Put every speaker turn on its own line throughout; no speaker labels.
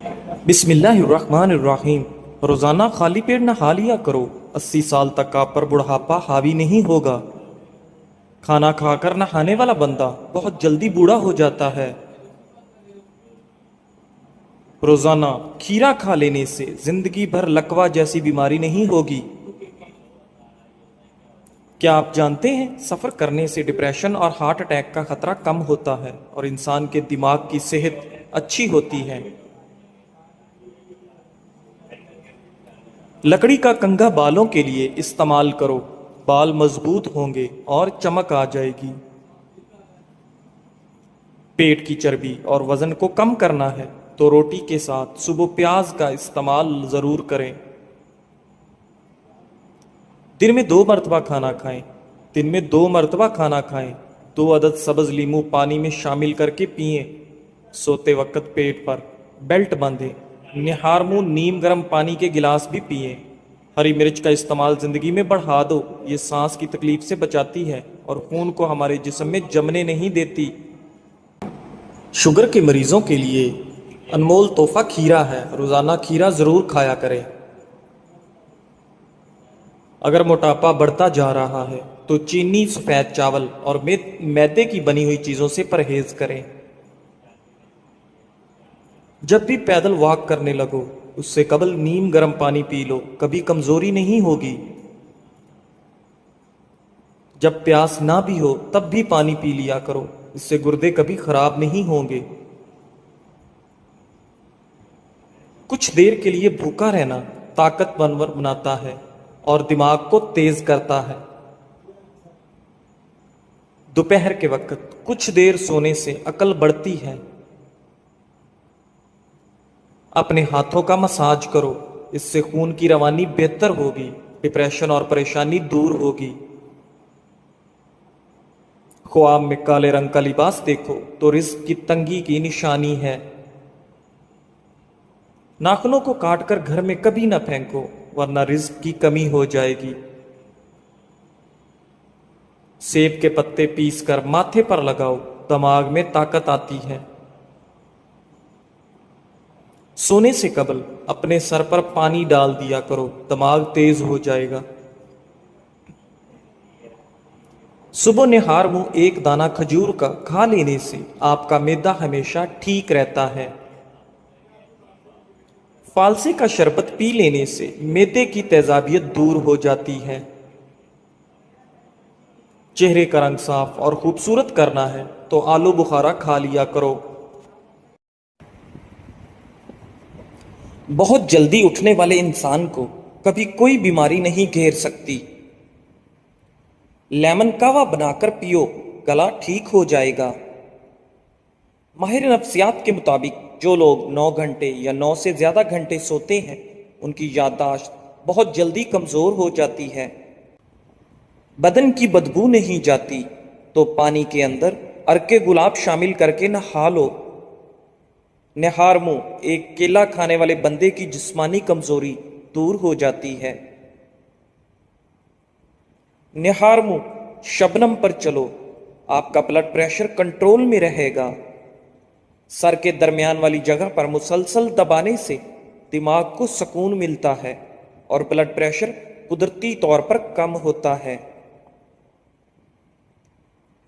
بسم اللہ الرحمن الرحیم۔ روزانہ خالی پیٹ نہا لیا کرو، 80 سال تک آپ پر بڑھاپا حاوی نہیں ہوگا۔ کھانا کھا کر نہانے والا بندہ بہت جلدی بوڑھا ہو جاتا ہے۔ روزانہ کھیرا کھا لینے سے زندگی بھر لکوہ جیسی بیماری نہیں ہوگی۔ کیا آپ جانتے ہیں سفر کرنے سے ڈپریشن اور ہارٹ اٹیک کا خطرہ کم ہوتا ہے اور انسان کے دماغ کی صحت اچھی ہوتی ہے۔ لکڑی کا کنگھا بالوں کے لیے استعمال کرو، بال مضبوط ہوں گے اور چمک آ جائے گی۔ پیٹ کی چربی اور وزن کو کم کرنا ہے تو روٹی کے ساتھ صبح پیاز کا استعمال ضرور کریں۔ دن میں 2 مرتبہ کھانا کھائیں۔ دن میں 2 مرتبہ کھانا کھائیں۔ 2 عدد سبز لیمو پانی میں شامل کر کے پئیں۔ سوتے وقت پیٹ پر بیلٹ باندھیں۔ نہار منہ نیم گرم پانی کے گلاس بھی پئیں۔ ہری مرچ کا استعمال زندگی میں بڑھا دو، یہ سانس کی تکلیف سے بچاتی ہے اور خون کو ہمارے جسم میں جمنے نہیں دیتی۔ شوگر کے مریضوں کے لیے انمول تحفہ کھیرا ہے، روزانہ کھیرا ضرور کھایا کریں۔ اگر موٹاپا بڑھتا جا رہا ہے تو چینی، سفید چاول اور میدے کی بنی ہوئی چیزوں سے پرہیز کریں۔ جب بھی پیدل واک کرنے لگو اس سے قبل نیم گرم پانی پی لو، کبھی کمزوری نہیں ہوگی۔ جب پیاس نہ بھی ہو تب بھی پانی پی لیا کرو، اس سے گردے کبھی خراب نہیں ہوں گے۔ کچھ دیر کے لیے بھوکا رہنا طاقتور بناتا ہے اور دماغ کو تیز کرتا ہے۔ دوپہر کے وقت کچھ دیر سونے سے عقل بڑھتی ہے۔ اپنے ہاتھوں کا مساج کرو، اس سے خون کی روانی بہتر ہوگی، ڈپریشن اور پریشانی دور ہوگی۔ خواب میں کالے رنگ کا لباس دیکھو تو رزق کی تنگی کی نشانی ہے۔ ناخنوں کو کاٹ کر گھر میں کبھی نہ پھینکو ورنہ رزق کی کمی ہو جائے گی۔ سیب کے پتے پیس کر ماتھے پر لگاؤ، دماغ میں طاقت آتی ہے۔ سونے سے قبل اپنے سر پر پانی ڈال دیا کرو، دماغ تیز ہو جائے گا۔ صبح نہار منہ ایک دانہ کھجور کا کھا لینے سے آپ کا معدہ ہمیشہ ٹھیک رہتا ہے۔ فالسے کا شربت پی لینے سے معدے کی تیزابیت دور ہو جاتی ہے۔ چہرے کا رنگ صاف اور خوبصورت کرنا ہے تو آلو بخارا کھا لیا کرو۔ بہت جلدی اٹھنے والے انسان کو کبھی کوئی بیماری نہیں گھیر سکتی۔ لیمن کہوہ بنا کر پیو، گلا ٹھیک ہو جائے گا۔ ماہر نفسیات کے مطابق جو لوگ 9 گھنٹے یا 9 سے زیادہ گھنٹے سوتے ہیں ان کی یادداشت بہت جلدی کمزور ہو جاتی ہے۔ بدن کی بدبو نہیں جاتی تو پانی کے اندر عرق گلاب شامل کر کے نہا لو۔ نہار منہ ایک کیلا کھانے والے بندے کی جسمانی کمزوری دور ہو جاتی ہے۔ نہار منہ شبنم پر چلو، آپ کا بلڈ پریشر کنٹرول میں رہے گا۔ سر کے درمیان والی جگہ پر مسلسل دبانے سے دماغ کو سکون ملتا ہے اور بلڈ پریشر قدرتی طور پر کم ہوتا ہے۔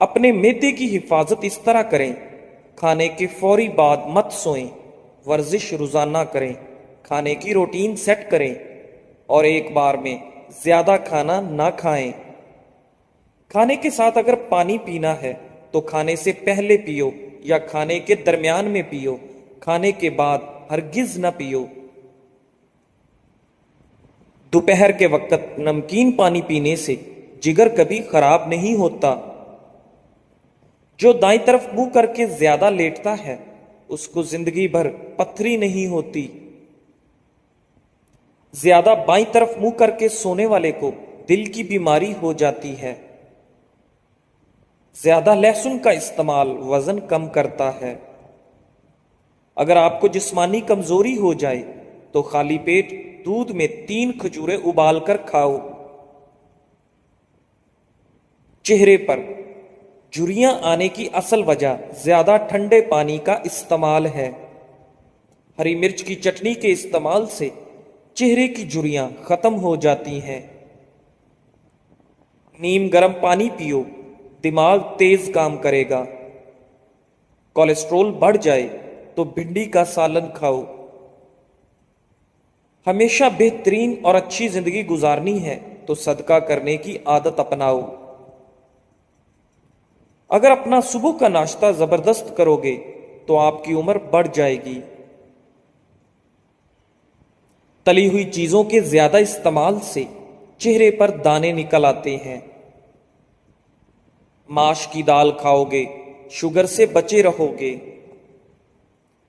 اپنے معدے کی حفاظت اس طرح کریں، کھانے کے فوری بعد مت سوئیں، ورزش روزانہ کریں، کھانے کی روٹین سیٹ کریں اور ایک بار میں زیادہ کھانا نہ کھائیں۔ کھانے کے ساتھ اگر پانی پینا ہے تو کھانے سے پہلے پیو یا کھانے کے درمیان میں پیو، کھانے کے بعد ہرگز نہ پیو۔ دوپہر کے وقت نمکین پانی پینے سے جگر کبھی خراب نہیں ہوتا۔ جو دائیں طرف منہ کر کے زیادہ لیٹتا ہے اس کو زندگی بھر پتھری نہیں ہوتی۔ زیادہ بائیں طرف منہ کر کے سونے والے کو دل کی بیماری ہو جاتی ہے۔ زیادہ لہسن کا استعمال وزن کم کرتا ہے۔ اگر آپ کو جسمانی کمزوری ہو جائے تو خالی پیٹ دودھ میں 3 کھجوریں ابال کر کھاؤ۔ چہرے پر جھریاں آنے کی اصل وجہ زیادہ ٹھنڈے پانی کا استعمال ہے۔ हरी मिर्च की चटनी के इस्तेमाल से चेहरे की झुर्रियां खत्म हो जाती हैं। नीम गर्म पानी पियो, दिमाग तेज काम करेगा। कोलेस्ट्रॉल बढ़ जाए तो भिंडी का सालन खाओ। हमेशा बेहतरीन और अच्छी जिंदगी गुजारनी है तो सदका करने की आदत अपनाओ। अगर अपना सुबह का नाश्ता जबरदस्त करोगे तो आपकी उम्र बढ़ जाएगी। तली हुई चीजों के ज्यादा इस्तेमाल से चेहरे पर दाने निकल आते हैं। माश की दाल खाओगे, शुगर से बचे रहोगे।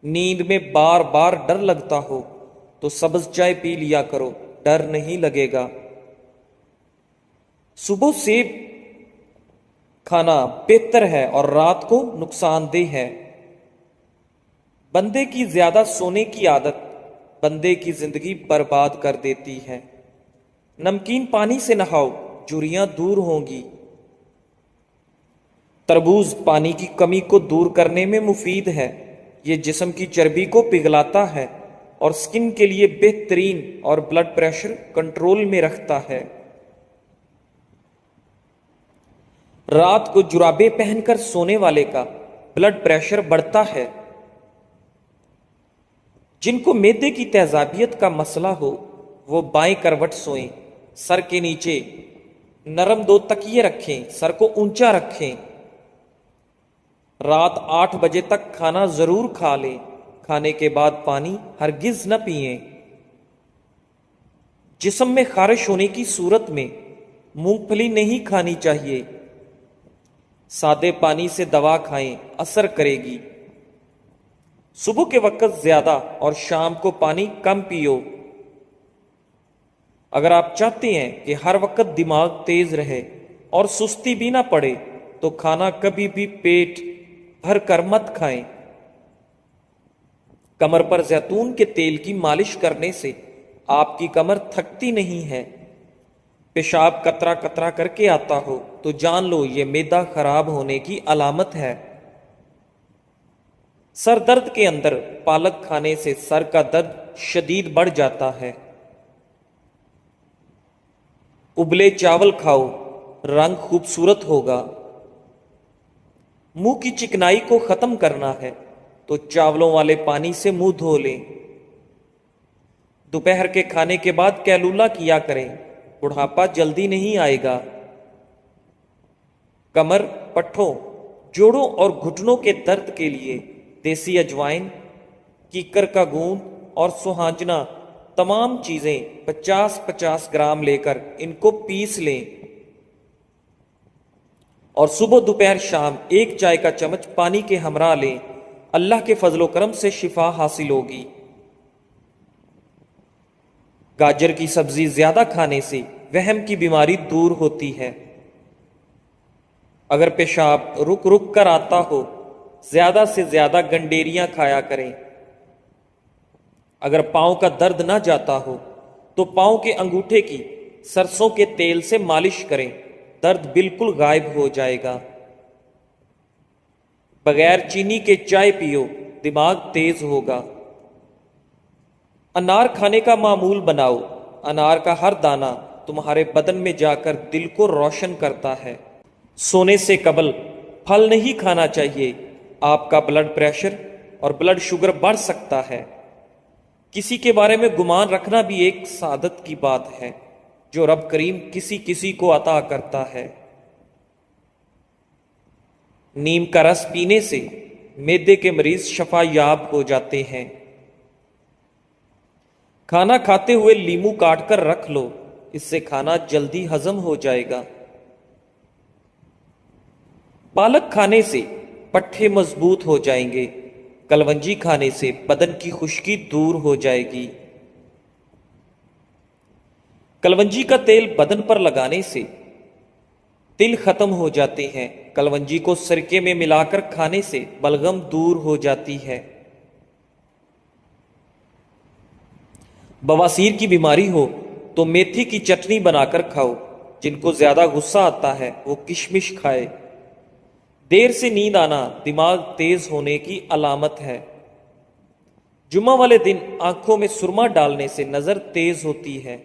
नींद में बार बार डर लगता हो तो सब्ज चाय पी लिया करो, डर नहीं लगेगा। सुबह सेब खाना बेहतर है और रात को नुकसानदेह है। बंदे की ज्यादा सोने की आदत बंदे की जिंदगी बर्बाद कर देती है। नमकीन पानी से नहाओ, झुर्रियां दूर होंगी। तरबूज पानी की कमी को दूर करने में मुफीद है। ये जिस्म की चर्बी को पिघलाता है और स्किन के लिए बेहतरीन और ब्लड प्रेशर कंट्रोल में रखता है। रात को जुराबे पहनकर सोने वाले का ब्लड प्रेशर बढ़ता है। जिनको मैदे की तेजाबियत का मसला हो वो बाएं करवट सोएं, सर के नीचे नरम 2 तकिए रखें, सर को ऊंचा रखें। रात 8 बजे तक खाना जरूर खा लें। खाने के बाद पानी हरगिज न पिएं। जिस्म में खारिश होने की सूरत में मूंगफली नहीं खानी चाहिए। सादे पानी से दवा खाएं, असर करेगी। सुबह के वक्त ज्यादा और शाम को पानी कम पियो। अगर आप चाहते हैं कि हर वक्त दिमाग तेज रहे और सुस्ती भी ना पड़े तो खाना कभी भी पेट भर कर मत खाएं। कमर पर जैतून के तेल की मालिश करने से आपकी कमर थकती नहीं है। पेशाब कतरा कतरा करके आता हो तो जान लो ये मैदा खराब होने की अलामत है। सर दर्द के अंदर पालक खाने से सर का दर्द शदीद बढ़ जाता है। उबले चावल खाओ, रंग खूबसूरत होगा। मुंह की चिकनाई को खत्म करना है तो चावलों वाले पानी से मुंह धो लें। दोपहर के खाने के बाद कैलूला किया करें, बुढ़ापा जल्दी नहीं आएगा। कमर, पट्ठों, जोड़ों और घुटनों के दर्द के लिए देसी अजवाइन, कीकर का गूंद और सुहांजना तमाम चीजें 50-50 ग्राम लेकर इनको पीस लें और सुबह दोपहर शाम 1 चाय का चम्मच पानी के हमरा लें। अल्लाह के फजलो करम से शिफा हासिल होगी। गाजर की सब्जी ज्यादा खाने से वहम की बीमारी दूर होती है। अगर पेशाब रुक रुक कर आता हो ज्यादा से ज्यादा गंडेरियां खाया करें। अगर पांव का दर्द ना जाता हो तो पांव के अंगूठे की सरसों के तेल से मालिश करें, दर्द बिल्कुल गायब हो जाएगा। बगैर चीनी के चाय पियो, दिमाग तेज होगा। अनार खाने का मामूल बनाओ। अनार का हर दाना तुम्हारे बदन में जाकर दिल को रोशन करता है। सोने से कबल फल नहीं खाना चाहिए, आपका ब्लड प्रेशर और ब्लड शुगर बढ़ सकता है। किसी के बारे में गुमान रखना भी एक सादत की बात है जो रब करीम किसी किसी को अता करता है। नीम का रस पीने से मैदे के मरीज शफा याब हो जाते हैं। खाना खाते हुए लीमू काट कर रख लो, इससे खाना जल्दी हजम हो जाएगा। पालक खाने से पट्ठे मजबूत हो जाएंगे। कलवंजी खाने से बदन की खुश्की दूर हो जाएगी। कलवंजी का तेल बदन पर लगाने से तिल खत्म हो जाते हैं। कलवंजी को सिरके में मिलाकर खाने से बलगम दूर हो जाती है। बवासीर की बीमारी हो तो मेथी की चटनी बनाकर खाओ। जिनको ज्यादा गुस्सा आता है वो किशमिश खाए। देर से नींद आना दिमाग तेज होने की अलामत है। जुम्मा वाले दिन आंखों में सुरमा डालने से नजर तेज होती है।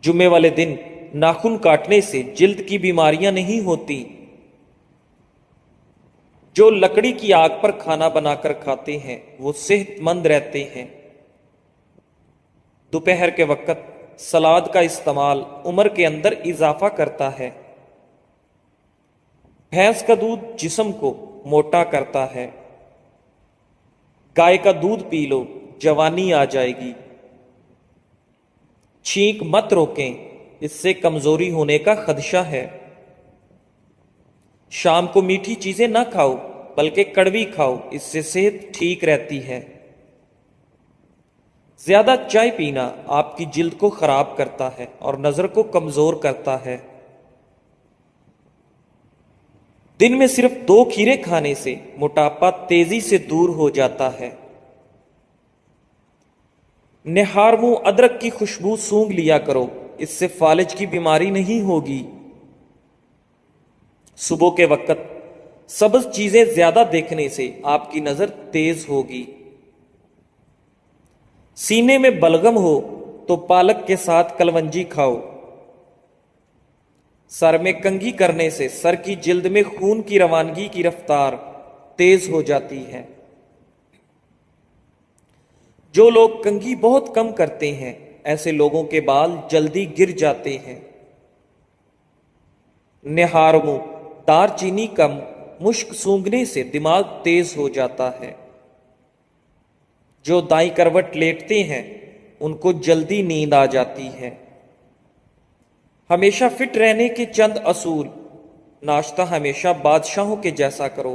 जुम्मे वाले दिन नाखून काटने से जिल्द की बीमारियां नहीं होती। जो लकड़ी की आग पर खाना बनाकर खाते हैं वो सेहतमंद रहते हैं। दोपहर के वक्त सलाद का इस्तेमाल उम्र के अंदर इजाफा करता है। भैंस का दूध जिस्म को मोटा करता है। गाय का दूध पी लो, जवानी आ जाएगी। छींक मत रोकें, इससे कमजोरी होने का खदशा है। शाम को मीठी चीजें ना खाओ बल्कि कड़वी खाओ, इससे सेहत ठीक रहती है। ज्यादा चाय पीना आपकी जिल्द को खराब करता है और नजर को कमजोर करता है। दिन में सिर्फ 2 खीरे खाने से मोटापा तेजी से दूर हो जाता है। निहार मुंह अदरक की खुशबू सूंघ लिया करो, इससे फालिज की बीमारी नहीं होगी। सुबह के वक्त सब्ज चीजें ज्यादा देखने से आपकी नजर तेज होगी। सीने में बलगम हो तो पालक के साथ कलवंजी खाओ। सर में कंघी करने से सर की जिल्द में खून की रवानगी की रफ्तार तेज हो जाती है। जो लोग कंघी बहुत कम करते हैं ऐसे लोगों के बाल जल्दी गिर जाते हैं। निहार मुंह दारचीनी कम मुश्क सूंघने से दिमाग तेज हो जाता है। जो दाईं करवट लेटते हैं उनको जल्दी नींद आ जाती है। हमेशा फिट रहने के चंद असूल। नाश्ता हमेशा बादशाहों के जैसा करो।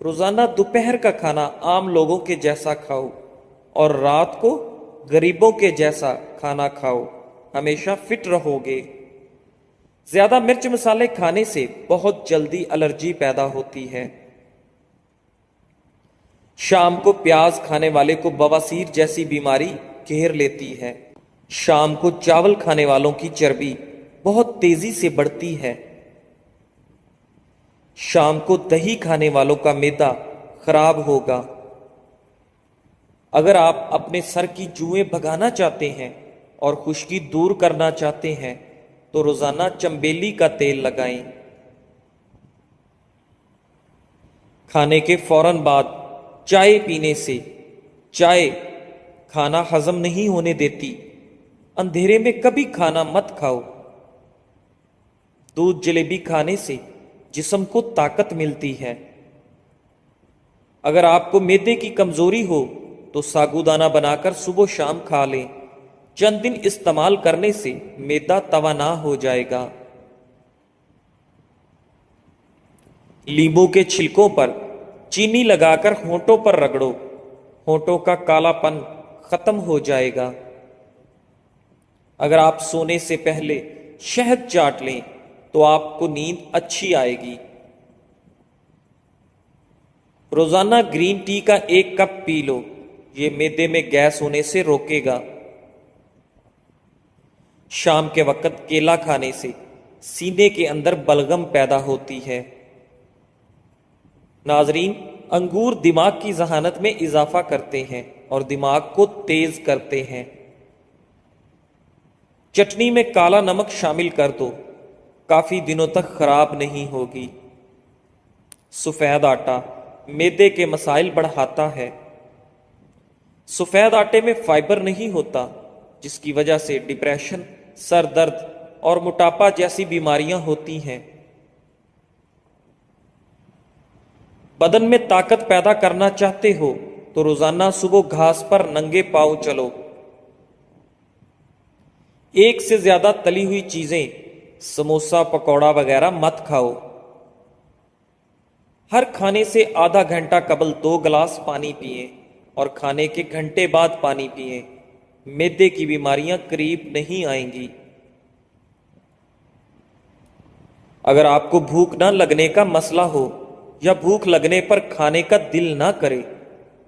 रोजाना दोपहर का खाना आम लोगों के जैसा खाओ और रात को गरीबों के जैसा खाना खाओ, हमेशा फिट रहोगे। ज्यादा मिर्च मसाले खाने से बहुत जल्दी एलर्जी पैदा होती है। शाम को प्याज खाने वाले को बवासीर जैसी बीमारी घेर लेती है। शाम को चावल खाने वालों की चर्बी बहुत तेजी से बढ़ती है। शाम को दही खाने वालों का मैदा खराब होगा। अगर आप अपने सर की जुएं भगाना चाहते हैं और खुश्की दूर करना चाहते हैं तो रोजाना चंबेली का तेल लगाएं। खाने के फौरन बाद चाय पीने से चाय खाना हजम नहीं होने देती। अंधेरे में कभी खाना मत खाओ। दूध जलेबी खाने से जिस्म को ताकत मिलती है। अगर आपको मैदे की कमजोरी हो तो साबूदाना बनाकर सुबह शाम खा लें। चंद दिन इस्तेमाल करने से मैदा तवाना हो जाएगा। नींबू के छिलकों पर चीनी लगाकर होंठों पर रगड़ो, होंठों का कालापन खत्म हो जाएगा। अगर आप सोने से पहले शहद चाट लें तो आपको नींद अच्छी आएगी। रोजाना ग्रीन टी का 1 कप पी लो, ये मैदे में गैस होने से रोकेगा। शाम के वक्त केला खाने से सीने के अंदर बलगम पैदा होती है। नाजरीन, अंगूर दिमाग की जहानत में इजाफा करते हैं और दिमाग को तेज करते हैं। चटनी में काला नमक शामिल कर दो, काफी दिनों तक खराब नहीं होगी। सफेद आटा मैदे के मसाइल बढ़ाता है। सफेद आटे में फाइबर नहीं होता, जिसकी वजह से डिप्रेशन, सर दर्द और मोटापा जैसी बीमारियां होती हैं। बदन में ताकत पैदा करना चाहते हो तो रोजाना सुबह घास पर नंगे पांव चलो। एक से ज्यादा तली हुई चीजें, समोसा पकौड़ा वगैरह मत खाओ। हर खाने से आधा घंटा कबल 2 गिलास पानी पिए और खाने के घंटे बाद पानी पिए। मैदे की बीमारियां करीब नहीं आएंगी। अगर आपको भूख न लगने का मसला हो या भूख लगने पर खाने का दिल ना करे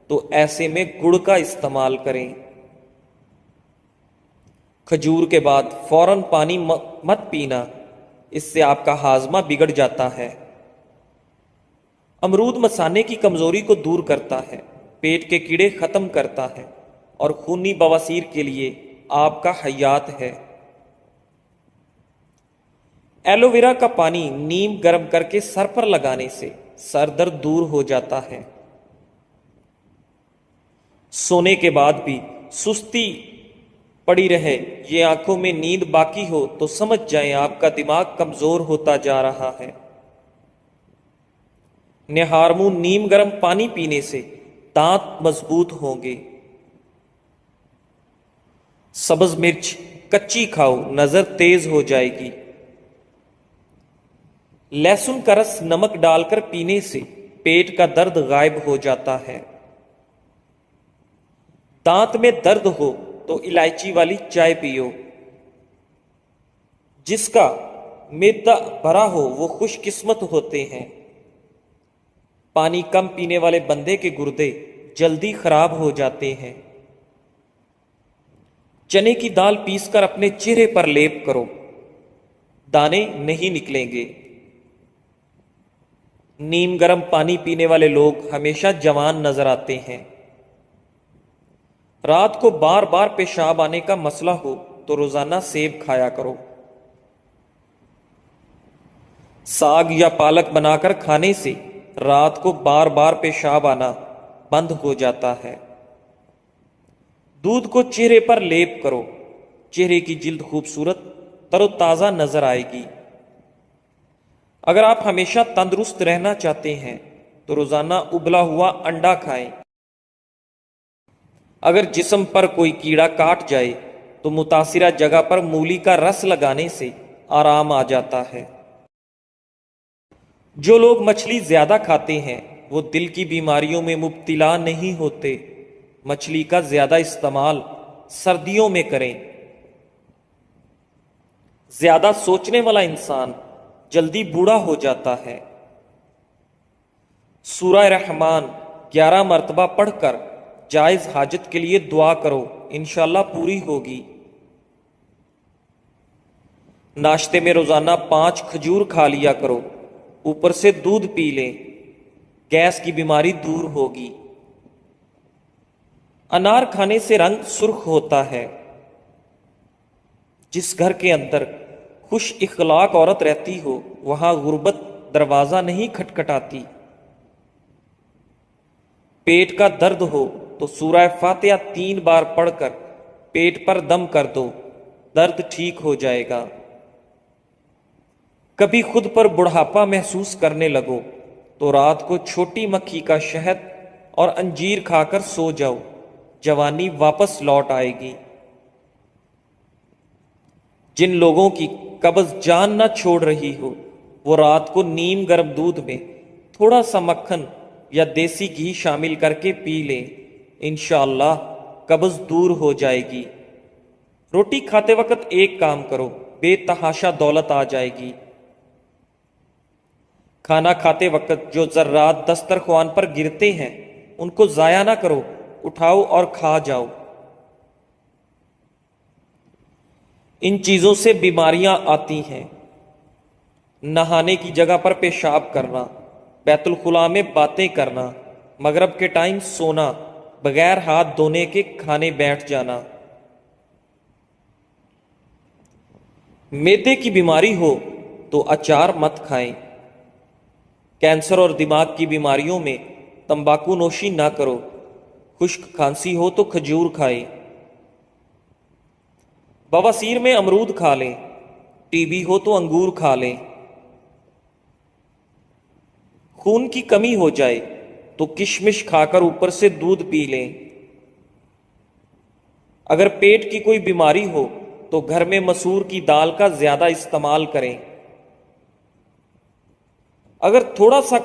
तो ऐसे में गुड़ का इस्तेमाल करें। खजूर के बाद फौरन पानी मत पीना, इससे आपका हाजमा बिगड़ जाता है। अमरूद मसाने की कमजोरी को दूर करता है। پیٹ کے کیڑے ختم کرتا ہے اور خونی بواسیر کے لیے آپ کا حیات ہے۔ ایلو ویرا کا پانی نیم گرم کر کے سر پر لگانے سے سر درد دور ہو جاتا ہے۔ سونے کے بعد بھی سستی پڑی رہے، یہ آنکھوں میں نیند باقی ہو تو سمجھ جائیں آپ کا دماغ کمزور ہوتا جا رہا ہے۔ نہار منہ نیم گرم پانی پینے سے دانت مضبوط ہوں گے۔ سبز مرچ کچی کھاؤ، نظر تیز ہو جائے گی۔ لہسن کا رس نمک ڈال کر پینے سے پیٹ کا درد غائب ہو جاتا ہے۔ دانت میں درد ہو تو الائچی والی چائے پیو۔ جس کا معدہ بھرا ہو وہ خوش قسمت ہوتے ہیں۔ پانی کم پینے والے بندے کے گردے جلدی خراب ہو جاتے ہیں۔ چنے کی دال پیس کر اپنے چہرے پر لیپ کرو، دانے نہیں نکلیں گے۔ نیم گرم پانی پینے والے لوگ ہمیشہ جوان نظر آتے ہیں۔ رات کو بار بار پیشاب آنے کا مسئلہ ہو تو روزانہ سیب کھایا کرو۔ ساگ یا پالک بنا کر کھانے سے رات کو بار بار پیشاب آنا بند ہو جاتا ہے۔ دودھ کو چہرے پر لیپ کرو، چہرے کی جلد خوبصورت تر و تازہ نظر آئے گی۔ اگر آپ ہمیشہ تندرست رہنا چاہتے ہیں تو روزانہ ابلا ہوا انڈا کھائیں۔ اگر جسم پر کوئی کیڑا کاٹ جائے تو متاثرہ جگہ پر مولی کا رس لگانے سے آرام آ جاتا ہے۔ جو لوگ مچھلی زیادہ کھاتے ہیں وہ دل کی بیماریوں میں مبتلا نہیں ہوتے۔ مچھلی کا زیادہ استعمال سردیوں میں کریں۔ زیادہ سوچنے والا انسان جلدی بوڑھا ہو جاتا ہے۔ سورہ رحمان 11 مرتبہ پڑھ کر جائز حاجت کے لیے دعا کرو، انشاءاللہ پوری ہوگی۔ ناشتے میں روزانہ 5 کھجور کھا لیا کرو، اوپر سے دودھ پی لیں، گیس کی بیماری دور ہوگی۔ انار کھانے سے رنگ سرخ ہوتا ہے۔ جس گھر کے اندر خوش اخلاق عورت رہتی ہو وہاں غربت دروازہ نہیں کھٹکھٹاتی۔ پیٹ کا درد ہو تو سورہ فاتحہ 3 بار پڑھ کر پیٹ پر دم کر دو، درد ٹھیک ہو جائے گا۔ کبھی خود پر بڑھاپا محسوس کرنے لگو تو رات کو چھوٹی مکھی کا شہد اور انجیر کھا کر سو جاؤ، جوانی واپس لوٹ آئے گی۔ جن لوگوں کی قبض جان نہ چھوڑ رہی ہو وہ رات کو نیم گرم دودھ میں تھوڑا سا مکھن یا دیسی گھی شامل کر کے پی لیں، انشاءاللہ قبض دور ہو جائے گی۔ روٹی کھاتے وقت ایک کام کرو، بے تحاشا دولت آ جائے گی۔ کھانا کھاتے وقت جو ذرات دسترخوان پر گرتے ہیں ان کو ضائع نہ کرو، اٹھاؤ اور کھا جاؤ۔ ان چیزوں سے بیماریاں آتی ہیں۔ نہانے کی جگہ پر پیشاب کرنا، بیت الخلاء میں باتیں کرنا، مغرب کے ٹائم سونا، بغیر ہاتھ دھونے کے کھانے بیٹھ جانا۔ معدے کی بیماری ہو تو اچار مت کھائیں۔ کینسر اور دماغ کی بیماریوں میں تمباکو نوشی نہ کرو۔ خشک کھانسی ہو تو کھجور کھائیں۔ بواسیر میں امرود کھا لیں، ٹی بی ہو تو انگور کھا لیں۔ خون کی کمی ہو جائے تو کشمش کھا کر اوپر سے دودھ پی لیں۔ اگر پیٹ کی کوئی بیماری ہو تو گھر میں مسور کی دال کا زیادہ استعمال کریں۔ اگر تھوڑا سا